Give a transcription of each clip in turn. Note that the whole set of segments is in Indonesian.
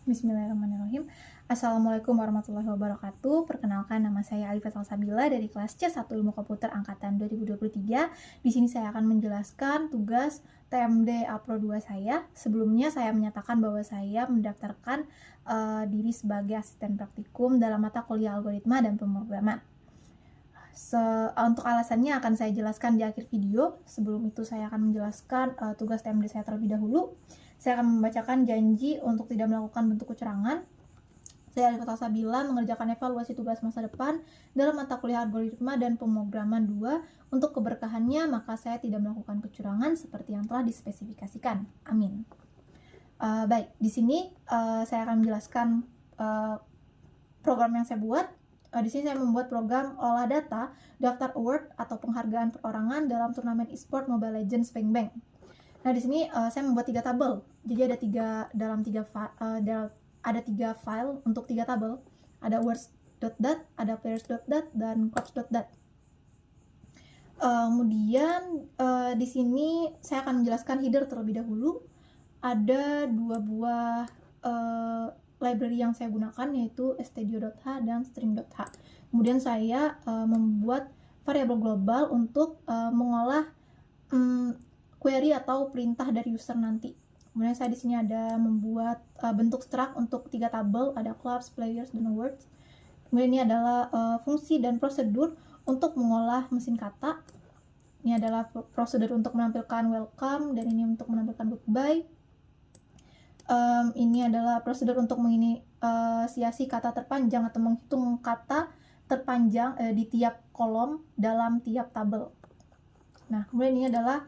Bismillahirrahmanirrahim. Assalamualaikum warahmatullahi wabarakatuh. Perkenalkan, nama saya Alifat Salsabila dari kelas C1 Ilmu Komputer angkatan 2023. Di sini saya akan menjelaskan tugas TMD Apro 2 saya. Sebelumnya saya menyatakan bahwa saya mendaftarkan diri sebagai asisten praktikum dalam mata kuliah algoritma dan pemrograman. Untuk alasannya akan saya jelaskan di akhir video. Sebelum itu saya akan menjelaskan tugas TMD saya terlebih dahulu. Saya akan membacakan janji untuk tidak melakukan bentuk kecurangan. Saya Alifat Salsabila mengerjakan evaluasi tugas masa depan dalam mata kuliah algoritma dan pemrograman 2. Untuk keberkahannya, maka saya tidak melakukan kecurangan seperti yang telah dispesifikasikan. Amin. Baik, di sini saya akan menjelaskan program yang saya buat. Di sini saya membuat program olah data daftar award atau penghargaan perorangan dalam turnamen e-sport Mobile Legends Bang Bang. Nah, di sini saya membuat 3 tabel. Jadi ada tiga file untuk 3 tabel. Ada awards.dat, ada players.dat, dan clubs.dat. Kemudian di sini saya akan menjelaskan header terlebih dahulu. Ada 2 buah library yang saya gunakan, yaitu stdio.h dan string.h. Kemudian saya membuat variabel global untuk mengolah query atau perintah dari user nanti. Kemudian saya di sini ada membuat bentuk struct untuk 3 tabel, ada clubs, players, dan awards. Kemudian ini adalah fungsi dan prosedur untuk mengolah mesin kata. Ini adalah prosedur untuk menampilkan welcome, dan ini untuk menampilkan goodbye. Ini adalah prosedur untuk menginisiasi kata terpanjang atau menghitung kata terpanjang di tiap kolom dalam tiap tabel. Nah, kemudian ini adalah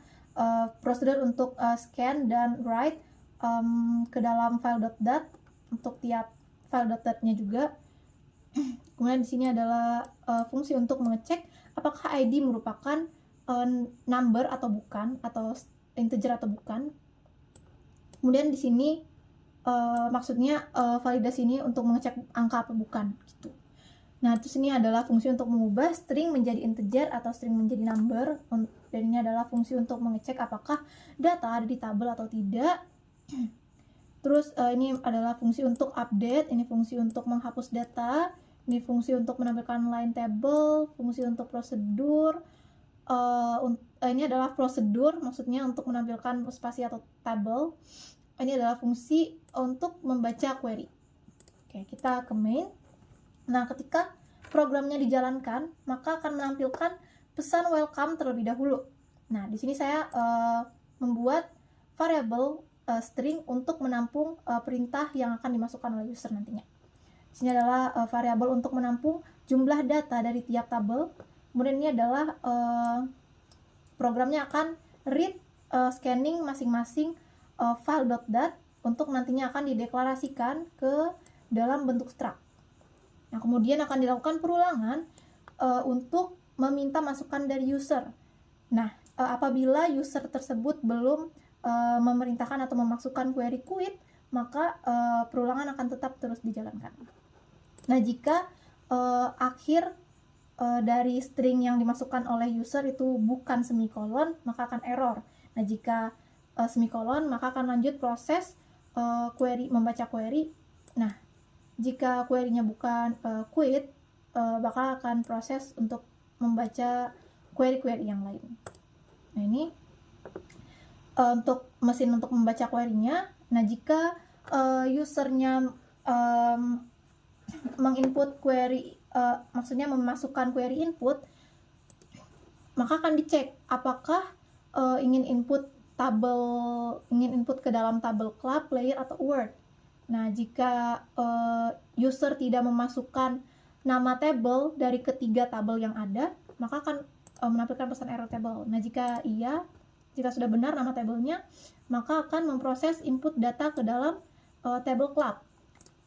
prosedur untuk scan dan write ke dalam file.dat untuk tiap file.dat-nya juga. Kemudian di sini adalah fungsi untuk mengecek apakah ID merupakan number atau bukan, atau integer atau bukan. Kemudian di sini maksudnya validasi ini untuk mengecek angka apa bukan gitu. Nah, terus ini adalah fungsi untuk mengubah string menjadi integer atau string menjadi number, dan ini adalah fungsi untuk mengecek apakah data ada di tabel atau tidak. Terus ini adalah fungsi untuk update, ini fungsi untuk menghapus data, ini fungsi untuk menampilkan line table, fungsi untuk prosedur. Ini adalah prosedur, maksudnya untuk menampilkan spasi atau tabel. Ini adalah fungsi untuk membaca query. Oke, kita ke main. Nah, ketika programnya dijalankan, maka akan menampilkan pesan welcome terlebih dahulu. Nah, di sini saya membuat variabel string untuk menampung perintah yang akan dimasukkan oleh user nantinya. Di sini adalah variabel untuk menampung jumlah data dari tiap tabel. Kemudian ini adalah programnya akan read scanning masing-masing file.dat untuk nantinya akan dideklarasikan ke dalam bentuk struct. Nah, kemudian akan dilakukan perulangan untuk meminta masukan dari user. Nah, apabila user tersebut belum memerintahkan atau memasukkan query quit, maka perulangan akan tetap terus dijalankan. Nah, jika akhir dari string yang dimasukkan oleh user itu bukan semikolon, maka akan error. Nah, jika semikolon, maka akan lanjut proses membaca query. Nah, jika query-nya bukan quit, bakal akan proses untuk membaca query-query yang lain. Nah, ini untuk mesin untuk membaca query-nya. Nah, jika usernya menginput query, maksudnya memasukkan query input, maka akan dicek apakah ingin input ke dalam tabel club, player, atau award. Nah, jika user tidak memasukkan nama table dari ketiga tabel yang ada, maka akan menampilkan pesan error table. Nah, jika sudah benar nama tabelnya, maka akan memproses input data ke dalam table club.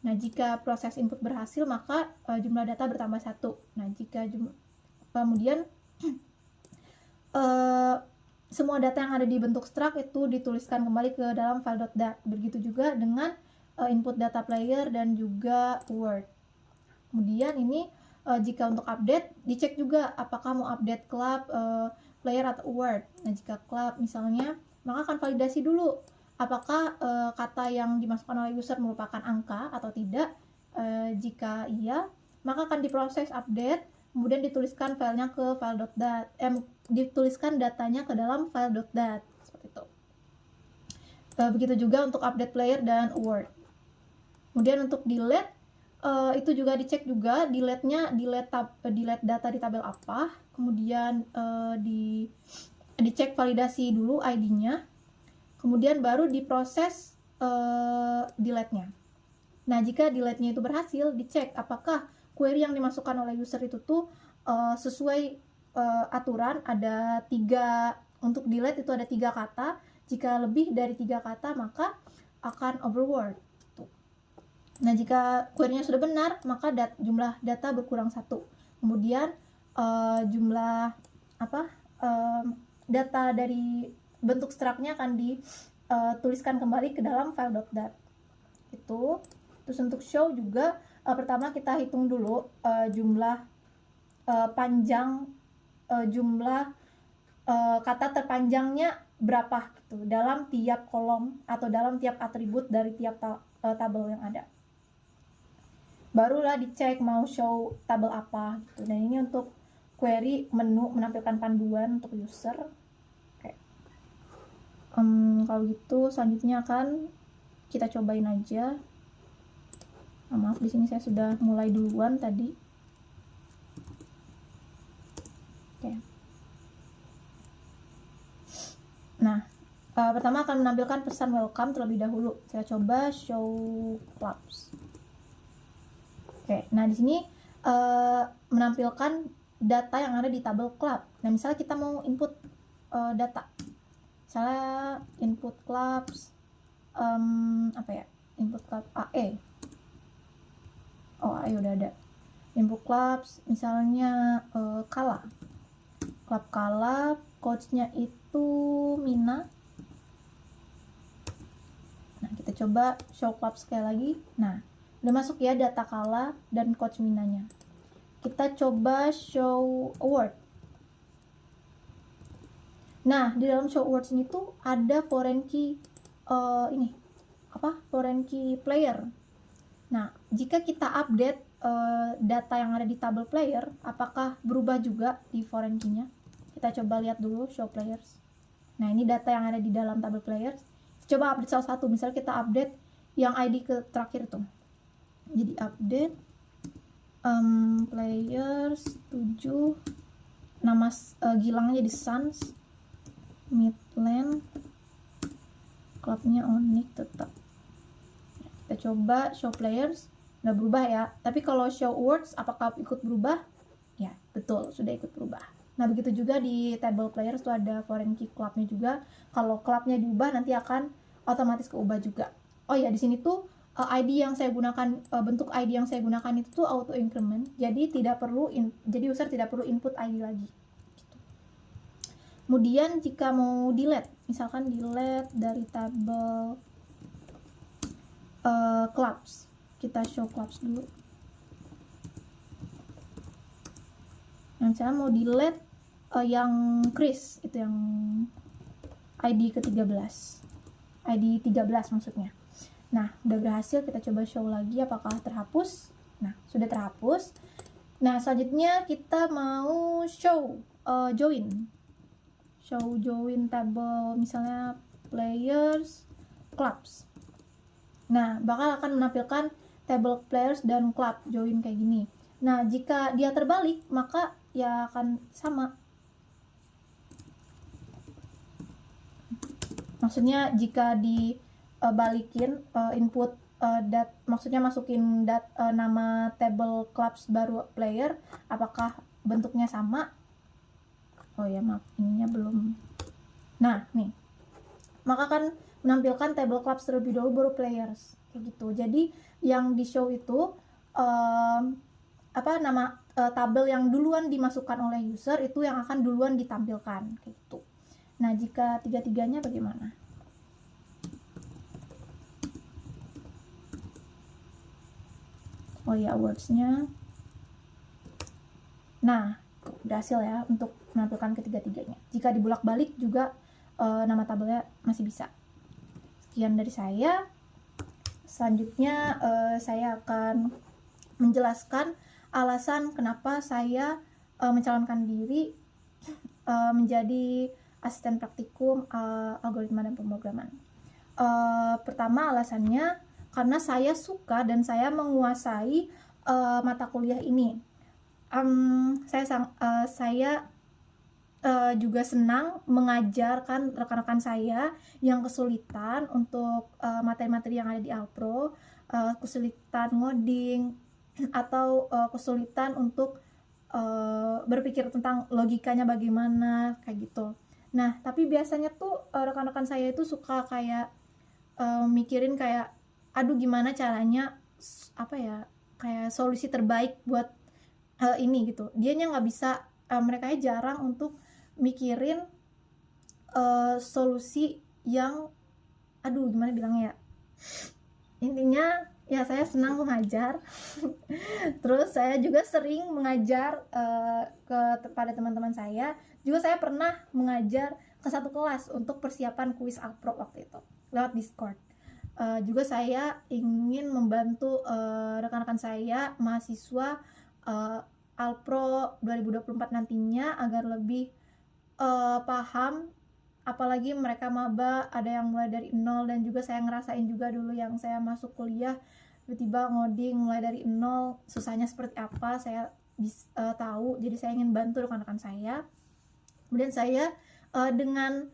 Nah, jika proses input berhasil, maka jumlah data bertambah 1. Nah, kemudian semua data yang ada di bentuk struct itu dituliskan kembali ke dalam file.dat. Begitu juga dengan input data player dan juga word. Kemudian ini jika untuk update, dicek juga apakah mau update club, player, atau word. Nah, jika club misalnya, maka akan validasi dulu apakah kata yang dimasukkan oleh user merupakan angka atau tidak. Jika iya, maka akan diproses update, kemudian dituliskan filenya ke file.dat, dituliskan datanya ke dalam file.dat, seperti itu. Begitu juga untuk update player dan award. Kemudian untuk delete, itu juga dicek juga delete-nya, delete data di tabel apa, kemudian dicek validasi dulu ID-nya, kemudian baru diproses delete-nya. Nah, jika delete-nya itu berhasil, dicek apakah query yang dimasukkan oleh user itu tuh sesuai aturan. Ada 3, untuk delete itu ada 3 kata. Jika lebih dari 3 kata, maka akan overword. Nah, jika query-nya sudah benar, maka jumlah data berkurang 1. Kemudian jumlah data dari bentuk struct-nya akan dituliskan kembali ke dalam file.dat. Itu. Terus untuk show juga, pertama kita hitung dulu jumlah panjang, jumlah kata terpanjangnya berapa gitu dalam tiap kolom atau dalam tiap atribut dari tiap tabel yang ada. Barulah dicek mau show tabel apa gitu. Dan ini untuk query menu menampilkan panduan untuk user. Oke. Kalau gitu selanjutnya akan kita cobain aja. Maaf, di sini saya sudah mulai duluan tadi. Oke. Nah, pertama akan menampilkan pesan welcome terlebih dahulu. Saya coba show clubs. Oke, nah di sini menampilkan data yang ada di tabel club. Nah, misalnya kita mau input data, misalnya input clubs, input club AE. Oh, AE udah ada. Input clubs, misalnya Kala. Club Kala, coach-nya itu Mina. Nah, kita coba show clubs sekali lagi. Nah, udah masuk ya data Kala dan coach Minanya. Kita coba show award. Nah, di dalam show awards ini tuh ada foreign key foreign key player. Nah, jika kita update data yang ada di tabel player, apakah berubah juga di foreign key-nya? Kita coba lihat dulu show players. Nah, ini data yang ada di dalam tabel players. Coba update salah satu, misalnya kita update yang ID ke terakhir tuh. Jadi update players 7, nama Gilangnya di Suns, Midland, klubnya Onyx tetap. Kita coba show players, udah berubah ya. Tapi kalau show awards, apakah ikut berubah? Ya, betul, sudah ikut berubah. Nah, begitu juga di table players tuh ada foreign key clubnya juga. Kalau clubnya diubah, nanti akan otomatis keubah juga. Oh ya, di sini tuh ID yang saya gunakan, bentuk ID yang saya gunakan itu tuh auto increment. Jadi jadi user tidak perlu input ID lagi. Gitu. Kemudian jika mau delete, misalkan delete dari tabel clubs, kita show clubs dulu. Nah, saya mau delete yang Chris, itu yang ID ke-13, ID 13 maksudnya. Nah, udah berhasil, kita coba show lagi apakah terhapus. Nah, sudah terhapus. Nah, selanjutnya kita mau show join table, misalnya players clubs. Nah, bakal akan menampilkan table players dan club join kayak gini. Nah, jika dia terbalik, maka ya akan sama. Maksudnya jika dibalikin input maksudnya masukin nama table clubs baru player, apakah bentuknya sama? Oh ya, maaf, ininya belum. Nah, nih. Maka kan menampilkan table clubs terlebih dahulu baru players, kayak gitu. Jadi yang di show itu nama tabel yang duluan dimasukkan oleh user itu yang akan duluan ditampilkan, kayak gitu. Nah, jika tiga-tiganya bagaimana? Oh ya, words-nya. Nah, berhasil ya untuk menampilkan ketiga-tiganya. Jika dibulak-balik juga nama tabelnya masih bisa. sekian dari saya. Selanjutnya saya akan menjelaskan alasan kenapa saya mencalonkan diri menjadi asisten praktikum algoritma dan pemrograman. Pertama, alasannya karena saya suka dan saya menguasai mata kuliah ini. Saya juga senang mengajarkan rekan-rekan saya yang kesulitan untuk materi-materi yang ada di Alpro, kesulitan ngoding atau kesulitan untuk berpikir tentang logikanya bagaimana, kayak gitu. Nah, tapi biasanya tuh rekan-rekan saya itu suka kayak mikirin kayak, aduh gimana caranya kayak solusi terbaik buat ini gitu. Dianya nggak bisa, mereka jarang untuk mikirin solusi yang gimana bilangnya ya, intinya ya saya senang mengajar. Terus saya juga sering mengajar kepada teman-teman saya. Juga saya pernah mengajar ke satu kelas untuk persiapan kuis Alpro waktu itu lewat Discord. Juga saya ingin membantu rekan-rekan saya mahasiswa Alpro 2024 nantinya agar lebih paham, apalagi mereka maba, ada yang mulai dari nol, dan juga saya ngerasain juga dulu yang saya masuk kuliah tiba-tiba ngoding mulai dari nol, susahnya seperti apa saya tahu. Jadi saya ingin bantu rekan-rekan saya. Kemudian saya dengan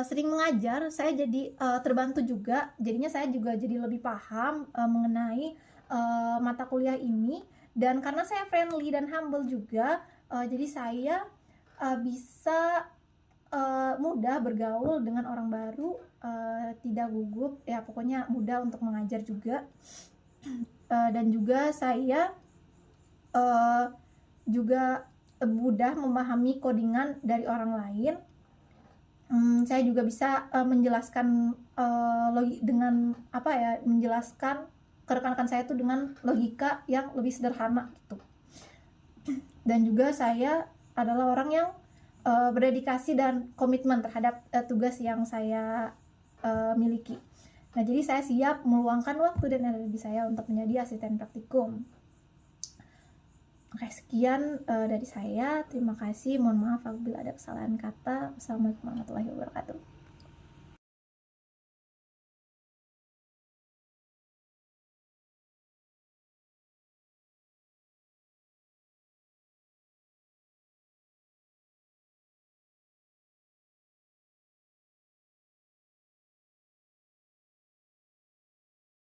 sering mengajar, saya jadi terbantu juga, jadinya saya juga jadi lebih paham mengenai mata kuliah ini. Dan karena saya friendly dan humble juga, jadi saya bisa mudah bergaul dengan orang baru, tidak gugup, ya pokoknya mudah untuk mengajar juga. Dan juga saya juga mudah memahami codingan dari orang lain. Saya juga bisa menjelaskan menjelaskan ke rekan-rekan saya itu dengan logika yang lebih sederhana gitu. Dan juga saya adalah orang yang berdedikasi dan komitmen terhadap tugas yang saya miliki. Nah, jadi saya siap meluangkan waktu dan energi saya untuk menjadi asisten praktikum. Oke, sekian dari saya. Terima kasih. Mohon maaf apabila ada kesalahan kata. Wassalamualaikum warahmatullahi wabarakatuh.